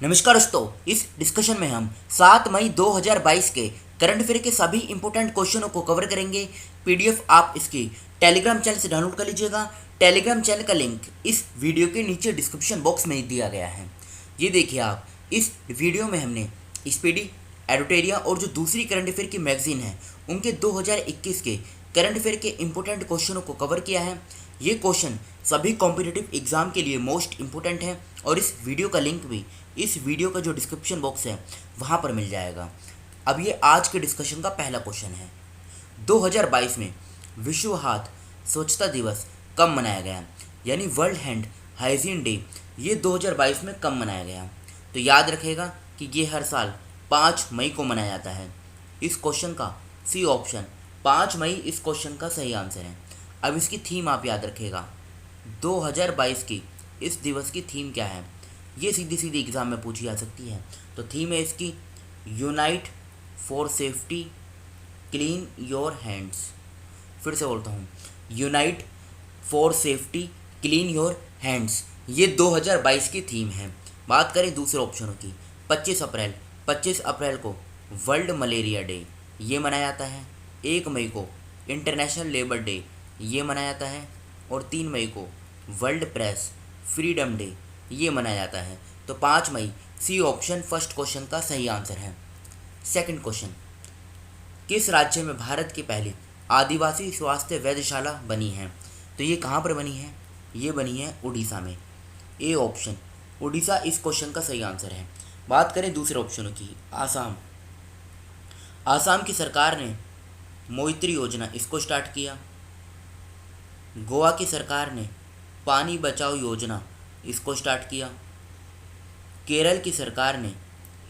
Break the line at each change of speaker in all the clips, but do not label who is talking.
नमस्कार दोस्तों, इस डिस्कशन में हम 7 मई 2022 के करंट अफेयर के सभी इंपॉर्टेंट क्वेश्चनों को कवर करेंगे। पीडीएफ आप इसकी टेलीग्राम चैनल से डाउनलोड कर लीजिएगा। टेलीग्राम चैनल का लिंक इस वीडियो के नीचे डिस्क्रिप्शन बॉक्स में दिया गया है। ये देखिए आप, इस वीडियो में हमने स्पीडी, एडोटेरिया और जो दूसरी करंट अफेयर की मैगजीन है उनके 2021 के करंट अफेयर के इंपॉर्टेंट क्वेश्चनों को कवर किया है। ये क्वेश्चन सभी कॉम्पिटिटिव एग्जाम के लिए मोस्ट इंपॉर्टेंट है और इस वीडियो का लिंक भी इस वीडियो का जो डिस्क्रिप्शन बॉक्स है वहाँ पर मिल जाएगा। अब ये आज के डिस्कशन का पहला क्वेश्चन है। 2022 में विश्व हाथ स्वच्छता दिवस कब मनाया गया, यानी वर्ल्ड हैंड हाइजीन डे, ये 2022 में कब मनाया गया? तो याद रखेगा कि ये हर साल 5 मई को मनाया जाता है। इस क्वेश्चन का सी ऑप्शन 5 मई इस क्वेश्चन का सही आंसर है। अब इसकी थीम आप याद रखेगा, 2022 की इस दिवस की थीम क्या है? ये सीधी सीधी एग्ज़ाम में पूछी जा सकती है। तो थीम है इसकी unite for safety clean your hands. फिर से बोलता हूँ, unite for safety clean your hands, ये 2022 की थीम है। बात करें दूसरे ऑप्शनों की, 25 अप्रैल को वर्ल्ड मलेरिया डे ये मनाया जाता है। 1 मई को इंटरनेशनल लेबर डे ये मनाया जाता है और 3 मई को वर्ल्ड प्रेस फ्रीडम डे ये मनाया जाता है। तो 5 मई सी ऑप्शन फर्स्ट क्वेश्चन का सही आंसर है। सेकंड क्वेश्चन, किस राज्य में भारत की पहली आदिवासी स्वास्थ्य वेधशाला बनी है? तो ये कहाँ पर बनी है? ये बनी है उड़ीसा में। ए ऑप्शन उड़ीसा इस क्वेश्चन का सही आंसर है। बात करें दूसरे ऑप्शनों की, आसाम की सरकार ने मोइत्री योजना इसको स्टार्ट किया। गोवा की सरकार ने पानी बचाओ योजना इसको स्टार्ट किया। केरल की सरकार ने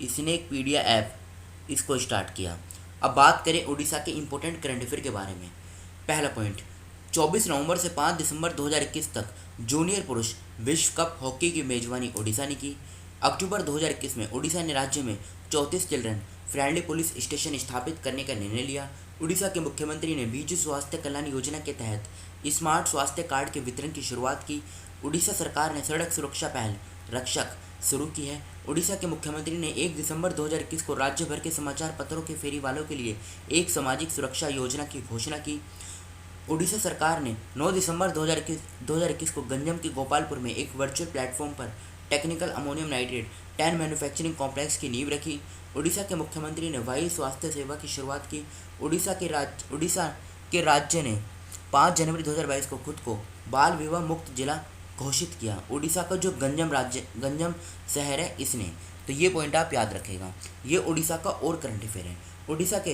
स्नेक पीडिया ऐप इसको स्टार्ट किया। अब बात करें उड़ीसा के इंपॉर्टेंट करंट अफेयर के बारे में। पहला पॉइंट, 24 नवंबर से 5 दिसंबर 2021 तक जूनियर पुरुष विश्व कप हॉकी की मेजबानी उड़ीसा ने की। अक्टूबर 2021 में उड़ीसा ने राज्य में 34 चिल्ड्रन फ्रेंडली पुलिस स्टेशन स्थापित करने का निर्णय लिया। उड़ीसा के मुख्यमंत्री ने बीजू स्वास्थ्य कल्याण योजना के तहत स्मार्ट स्वास्थ्य कार्ड के वितरण की शुरुआत की। उड़ीसा सरकार ने सड़क सुरक्षा पहल रक्षक शुरू की है। उड़ीसा के मुख्यमंत्री ने 1 दिसंबर 2021 को राज्य भर के समाचार पत्रों के फेरी वालों के लिए एक सामाजिक सुरक्षा योजना की घोषणा की। उड़ीसा सरकार ने 9 दिसंबर 2021 को गंजम के गोपालपुर में एक वर्चुअल प्लेटफॉर्म पर technical ammonium nitrate 10 manufacturing complex की नींव रखी। उड़ीसा के मुख्यमंत्री ने वायु स्वास्थ्य सेवा की शुरुआत की। उड़ीसा के राज्य ने 5 जनवरी 2022 को खुद को बाल विवाह मुक्त जिला घोषित किया। उड़ीसा का जो गंजम शहर है इसने, तो ये पॉइंट आप याद रखेगा। ये उड़ीसा का और करंट अफेयर है। उड़ीसा के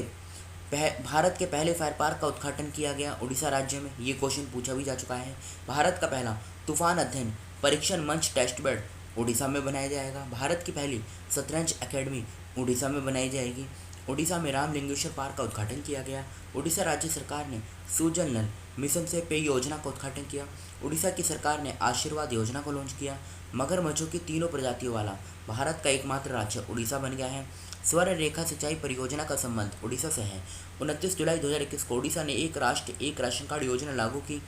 भारत के पहले फायर पार्क का उद्घाटन किया गया उड़ीसा राज्य में, ये क्वेश्चन पूछा भी जा चुका है। भारत का पहला तूफान अध्ययन परीक्षण मंच टेस्ट बेड उड़ीसा में बनाया जाएगा। भारत की पहली शतरंज एकेडमी उड़ीसा में बनाई जाएगी। उड़ीसा में रामलिंगेश्वर पार्क का उद्घाटन किया गया। उड़ीसा राज्य सरकार ने सुजल नल मिशन से पेय योजना का उद्घाटन किया। उड़ीसा की सरकार ने आशीर्वाद योजना को लॉन्च किया। मगरमच्छों की 3 प्रजातियों वाला भारत का एकमात्र राज्य उड़ीसा बन गया है। स्वर्ण रेखा सिंचाई परियोजना का संबंध उड़ीसा से है। 29 जुलाई 2021 को उड़ीसा ने एक राष्ट्र एक राशन कार्ड योजना लागू की।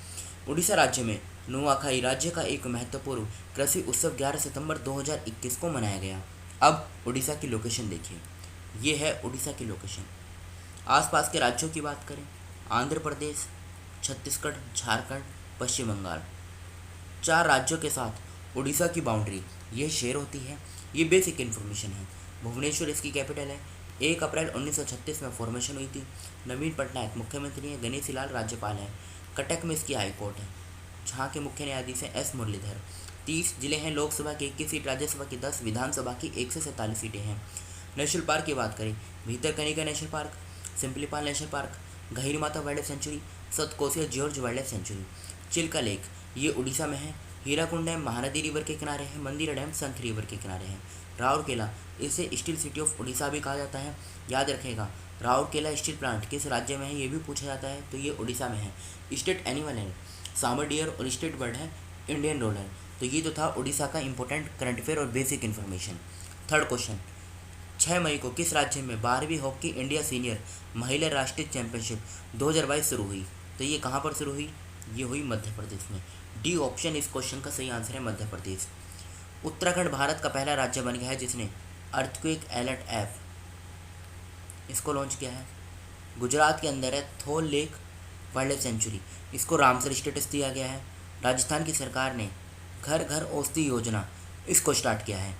उड़ीसा राज्य में नुआखाई राज्य का एक महत्वपूर्ण कृषि उत्सव 11 सितंबर 2021 को मनाया गया। अब उड़ीसा की लोकेशन देखिए, ये है उड़ीसा की लोकेशन। आसपास के राज्यों की बात करें, आंध्र प्रदेश, छत्तीसगढ़, झारखंड, पश्चिम बंगाल, 4 राज्यों के साथ उड़ीसा की बाउंड्री ये शेयर होती है। ये बेसिक इन्फॉर्मेशन है। भुवनेश्वर इसकी कैपिटल है। 1 अप्रैल 1936 में फॉर्मेशन हुई थी। नवीन पटनायक मुख्यमंत्री हैं। गणेशी लाल राज्यपाल हैं। कटक में इसकी हाई कोर्ट है, जहाँ के मुख्य न्यायाधीश हैं एस मुरलीधर। 30 जिले हैं। लोकसभा की 21 सीट, राज्यसभा की 10, विधानसभा की 147 सीटें हैं। नेशनल पार्क की बात करें, Bhitarkanika national park, Simlipal national park, Gahirmatha wildlife sanctuary, Satkosia gorge wildlife sanctuary, Chilika lake ये उड़ीसा में है। हीराकुंड डैम महानदी रिवर के किनारे है। मंदिरा डैम संख रिवर के किनारे है। राउरकेला, इसे स्टील सिटी ऑफ उड़ीसा भी कहा जाता है। याद रखेगा, राउरकेला स्टील प्लांट किस राज्य में है ये भी पूछा जाता है, तो ये उड़ीसा में है। स्टेट एनिमल है सांबर डियर और स्टेट बर्ड है इंडियन डॉलर। तो ये तो था उड़ीसा का इंपॉर्टेंट करंट अफेयर और बेसिक इन्फॉर्मेशन। थर्ड क्वेश्चन, 6 मई को किस राज्य में 12वीं हॉकी इंडिया सीनियर महिला राष्ट्रीय चैंपियनशिप 2022 शुरू हुई? तो ये कहाँ पर शुरू हुई? ये हुई मध्य प्रदेश में। डी ऑप्शन इस क्वेश्चन का सही आंसर है, मध्य प्रदेश। उत्तराखंड भारत का पहला राज्य बन गया है जिसने अर्थक्वेक अलर्ट ऐप इसको लॉन्च किया है। गुजरात के अंदर है थोल लेक वाइल्ड लाइफ सेंचुरी, इसको रामसर स्टेटस दिया गया है। राजस्थान की सरकार ने घर घर औषधि योजना इसको स्टार्ट किया है।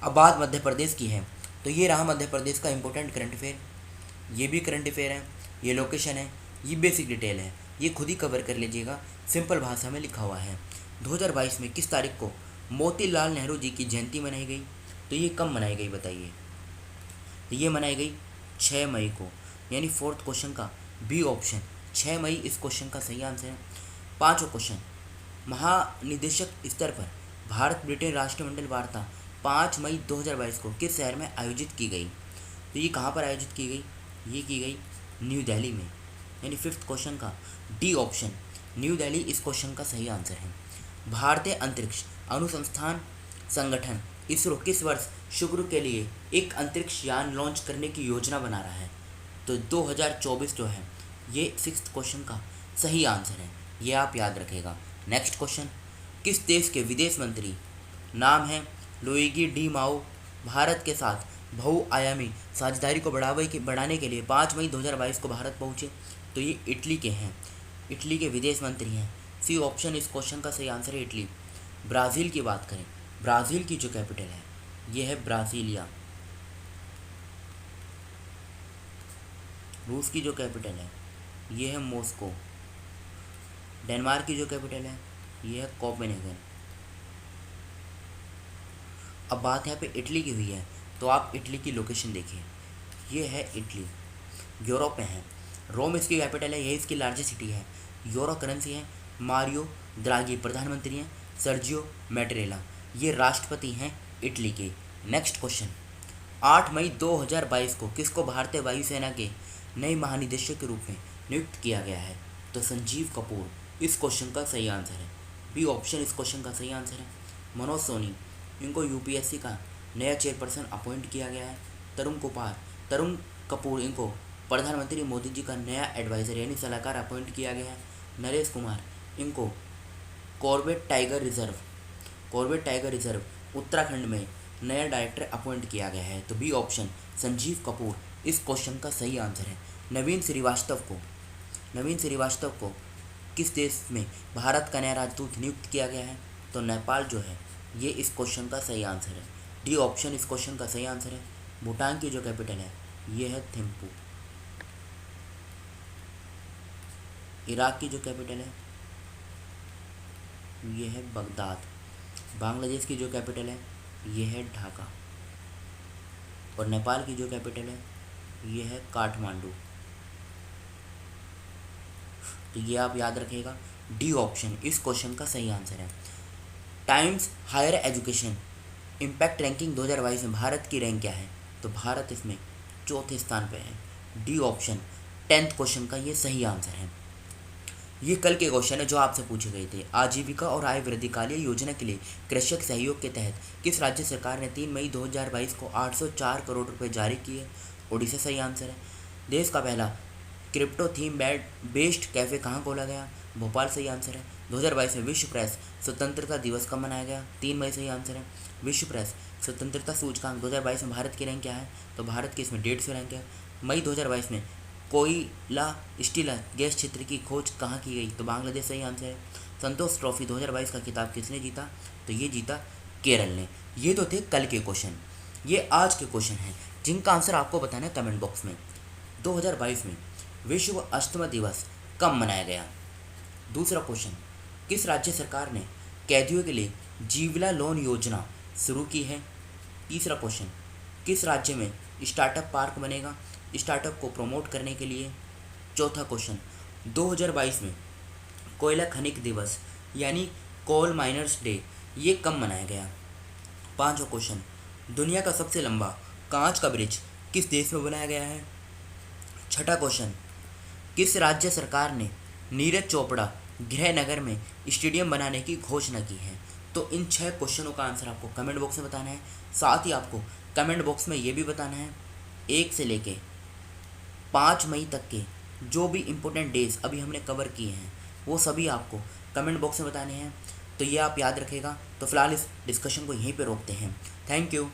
अब बात मध्य प्रदेश की है, तो ये रहा मध्य प्रदेश का इंपॉर्टेंट करंट अफेयर। ये भी करंट अफेयर है, ये लोकेशन है, ये बेसिक डिटेल है, ये खुद ही कवर कर लीजिएगा, सिंपल भाषा में लिखा हुआ है। 2022 में किस तारीख को मोतीलाल नेहरू जी की जयंती मनाई गई? तो ये कब मनाई गई बताइए? तो ये मनाई गई 6 मई को, यानी फोर्थ क्वेश्चन का बी ऑप्शन 6 मई इस क्वेश्चन का सही आंसर है। पाँचवा क्वेश्चन, महानिदेशक स्तर पर भारत ब्रिटेन राष्ट्रमंडल वार्ता 5 मई 2022 को किस शहर में आयोजित की गई? तो ये कहाँ पर आयोजित की गई? ये की गई न्यू दिल्ली में, यानी फिफ्थ क्वेश्चन का डी ऑप्शन न्यू दिल्ली इस क्वेश्चन का सही आंसर है। भारतीय अंतरिक्ष अनुसंधान संगठन इसरो किस वर्ष शुक्र के लिए एक अंतरिक्ष यान लॉन्च करने की योजना बना रहा है? तो 2024 जो है ये सिक्स्थ क्वेश्चन का सही आंसर है, ये आप याद रखेगा। नेक्स्ट क्वेश्चन, किस देश के विदेश मंत्री नाम है लुइगी डी माओ भारत के साथ बहुआयामी साझेदारी को बढ़ाने के लिए 5 मई 2022 को भारत पहुंचे? तो ये इटली के हैं, इटली के विदेश मंत्री हैं। सी ऑप्शन इस क्वेश्चन का सही आंसर है इटली। ब्राज़ील की बात करें, ब्राज़ील की जो कैपिटल है ये है ब्राज़ीलिया। रूस की जो कैपिटल है ये है मॉस्को। डेनमार्क की जो कैपिटल है ये है कोपेनहेगन। अब बात यहाँ पे इटली की हुई है, तो आप इटली की लोकेशन देखिए, ये है इटली, यूरोप में है। रोम इसकी कैपिटल है, यही इसकी लार्जेस्ट सिटी है। यूरो करेंसी है। मारियो द्रागी प्रधानमंत्री हैं। सर्जियो मैटेरेला ये राष्ट्रपति हैं इटली के। नेक्स्ट क्वेश्चन, 8 मई 2022 को किसको भारतीय वायुसेना के नए महानिदेशक के रूप में नियुक्त किया गया है? तो संजीव कपूर इस क्वेश्चन का सही आंसर है। बी ऑप्शन इस क्वेश्चन का सही आंसर है। मनोज सोनी इनको यूपीएससी का नया चेयरपर्सन अपॉइंट किया गया है। तरुण कपूर इनको प्रधानमंत्री मोदी जी का नया एडवाइज़र यानी सलाहकार अपॉइंट किया गया है। नरेश कुमार इनको कॉर्बेट टाइगर रिजर्व उत्तराखंड में नया डायरेक्टर अपॉइंट किया गया है। तो बी ऑप्शन संजीव कपूर इस क्वेश्चन का सही आंसर है। नवीन श्रीवास्तव को किस देश में भारत का नया राजदूत नियुक्त किया गया है? तो नेपाल जो है ये इस क्वेश्चन का सही आंसर है। डी ऑप्शन इस क्वेश्चन का सही आंसर है। भूटान की जो कैपिटल है ये है थिम्पू। इराक की जो कैपिटल है ये है बगदाद। बांग्लादेश की जो कैपिटल है ये है ढाका। और नेपाल की जो कैपिटल है ये है काठमांडू। तो ये आप याद रखिएगा, डी ऑप्शन इस क्वेश्चन का सही आंसर है। Times Higher Education impact ranking 2022 में भारत की रैंक क्या है? तो भारत इसमें चौथे स्थान पे है। डी ऑप्शन 10th क्वेश्चन का ये सही आंसर है। ये कल के क्वेश्चन है जो आपसे पूछे गए थे। आजीविका और आय वृद्धि कालीय योजना के लिए कृषक सहयोग के तहत किस राज्य सरकार ने 3 मई 2022 को 804 करोड़ रुपए जारी किए? ओडिशा सही आंसर है। देश का पहला क्रिप्टो थीम बेस्ड कैफ़े कहाँ खोला गया? भोपाल सही आंसर है। 2022 में विश्व प्रेस स्वतंत्रता दिवस कब मनाया गया? 3 मई सही आंसर है। विश्व प्रेस स्वतंत्रता सूचकांक 2022 में भारत की रैंक क्या है? तो भारत की इसमें 150 रैंक है। मई 2022 में कोयला स्टील गैस क्षेत्र की खोज कहाँ की गई? तो बांग्लादेश सही आंसर है। संतोष ट्रॉफी 2022 का खिताब किसने जीता? तो ये जीता केरल ने। ये तो थे कल के क्वेश्चन। ये आज के क्वेश्चन हैं जिनका आंसर आपको बताना है कमेंट बॉक्स में। 2022 में विश्व अस्थमा दिवस कब मनाया गया? दूसरा क्वेश्चन, किस राज्य सरकार ने कैदियों के लिए जीवला लोन योजना शुरू की है? तीसरा क्वेश्चन, किस राज्य में स्टार्टअप पार्क बनेगा स्टार्टअप को प्रमोट करने के लिए? चौथा क्वेश्चन, 2022 में कोयला खनिक दिवस यानी कोल माइनर्स डे ये कब मनाया गया? पांचवा क्वेश्चन, दुनिया का सबसे लंबा कांच का ब्रिज किस देश में बनाया गया है? छठा क्वेश्चन, किस राज्य सरकार ने नीरज चोपड़ा गृहनगर में स्टेडियम बनाने की घोषणा की है? तो इन 6 क्वेश्चनों का आंसर आपको कमेंट बॉक्स में बताना है। साथ ही आपको कमेंट बॉक्स में ये भी बताना है 1 से लेके 5 मई तक के जो भी इम्पोर्टेंट डेज अभी हमने कवर किए हैं वो सभी आपको कमेंट बॉक्स में बताने हैं। तो ये आप याद रखेगा। तो फिलहाल इस डिस्कशन को यहीं पे रोकते हैं। Thank you.